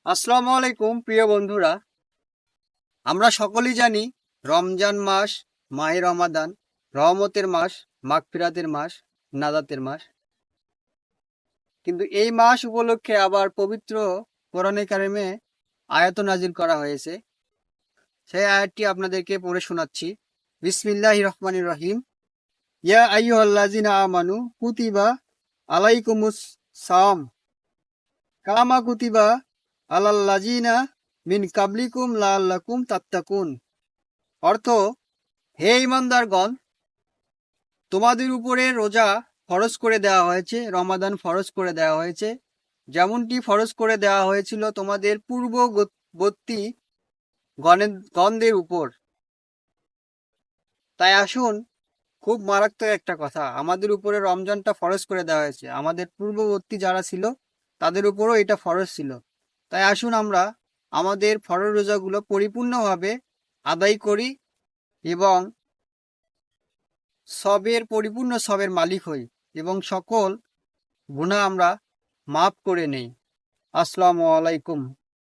আসসালামু আলাইকুম প্রিয় বন্ধুরা। আমরা সকলেই জানি রমজান মাস, মাহে রমাদান, রহমতের মাস, মাগফিরাতের মাস, নাজাতের মাস। কিন্তু এই মাস উপলক্ষে আবার পবিত্র কোরআনে কারিমে আয়াত নাজিল করা হয়েছে। সেই আয়াতটি আপনাদেরকে পড়ে শোনাচ্ছি। বিসমিল্লাহির রহমানির রহিম। ইয়া আইয়ুহাল্লাযিনা আমানু কুতিবা আলাইকুমুস সাওম কামা কুতিবা আলাল্লাযিনা মিন কাবলিকুম লাআল্লাকুম তাত্তাকুন। অর্থ, হে ঈমানদারগণ, তোমাদের উপরে রোজা ফরজ করে দেওয়া হয়েছে, রমাদান ফরজ করে দেওয়া হয়েছে, যেমনটি ফরজ করে দেওয়া হয়েছিল তোমাদের পূর্ববর্তী গণদের উপর। তাই আসুন, খুব মারাত্মক একটা কথা, আমাদের উপরে রমজানটা ফরজ করে দেওয়া হয়েছে, আমাদের পূর্ববর্তী যারা ছিল তাদের উপরও এটা ফরজ ছিল। তাই আসুন আমরা আমাদের ফরজ রোজাগুলো পরিপূর্ণভাবে আদায় করি এবং পরিপূর্ণ সবের মালিক হই এবং সকল গুনাহ আমরা মাফ করে নেই। আসসালামু আলাইকুম।